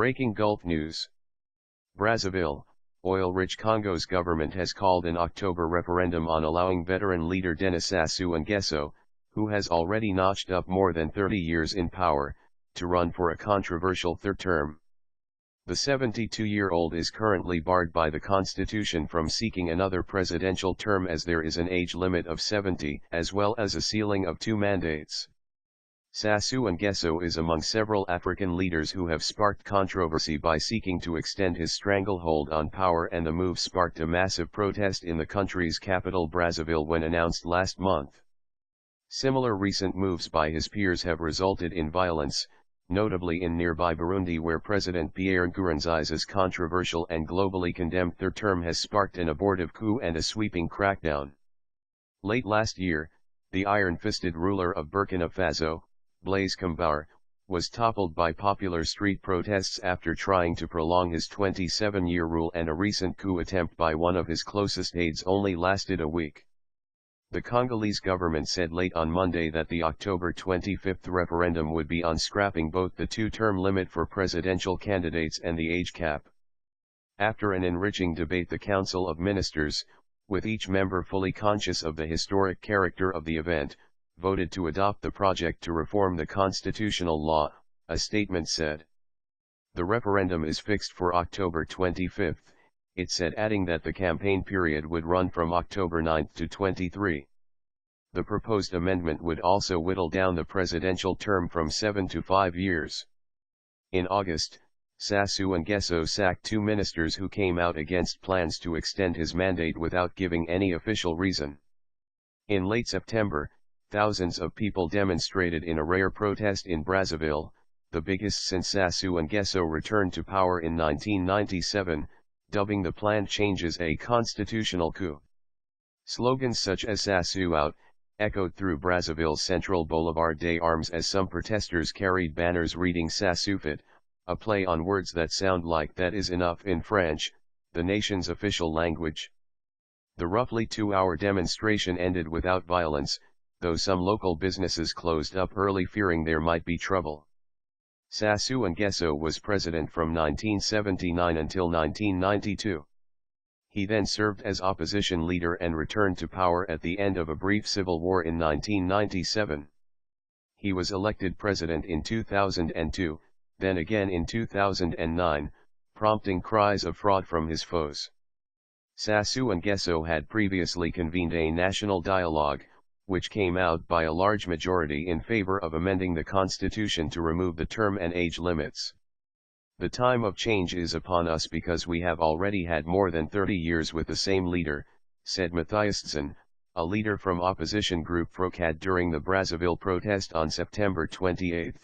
Breaking Gulf News. Brazzaville, oil-rich Congo's government has called an October referendum on allowing veteran leader Denis Sassou Nguesso, who has already notched up more than 30 years in power, to run for a controversial third term. The 72-year-old is currently barred by the constitution from seeking another presidential term as there is an age limit of 70, as well as a ceiling of 2 mandates. Sassou Nguesso is among several African leaders who have sparked controversy by seeking to extend his stranglehold on power, and the move sparked a massive protest in the country's capital Brazzaville when announced last month. Similar recent moves by his peers have resulted in violence, notably in nearby Burundi, where President Pierre Nkurunziza's controversial and globally condemned third term has sparked an abortive coup and a sweeping crackdown. Late last year, the iron-fisted ruler of Burkina Faso, Blaise Compaoré, was toppled by popular street protests after trying to prolong his 27-year rule, and a recent coup attempt by one of his closest aides only lasted a week. The Congolese government said late on Monday that the October 25 referendum would be on scrapping both the 2-term limit for presidential candidates and the age cap. After an enriching debate, the Council of Ministers, with each member fully conscious of the historic character of the event, voted to adopt the project to reform the constitutional law, a statement said. The referendum is fixed for October 25, it said, adding that the campaign period would run from October 9 to 23. The proposed amendment would also whittle down the presidential term from 7 to 5 years. In August, Sassou Nguesso sacked 2 ministers who came out against plans to extend his mandate without giving any official reason. In late September, thousands of people demonstrated in a rare protest in Brazzaville, the biggest since Sassou Nguesso returned to power in 1997, dubbing the planned changes a constitutional coup. Slogans such as "Sassou out" echoed through Brazzaville's central Boulevard des Armes as some protesters carried banners reading "Sassou fit," a play on words that sound like "that is enough" in French, the nation's official language. The roughly 2-hour demonstration ended without violence, though some local businesses closed up early fearing there might be trouble. Sassou Nguesso was president from 1979 until 1992. He then served as opposition leader and returned to power at the end of a brief civil war in 1997. He was elected president in 2002, then again in 2009, prompting cries of fraud from his foes. Sassou Nguesso had previously convened a national dialogue, which came out by a large majority in favor of amending the constitution to remove the term and age limits. The time of change is upon us because we have already had more than 30 years with the same leader, said Matthias Zahn, a leader from opposition group FROCAD during the Brazzaville protest on September 28.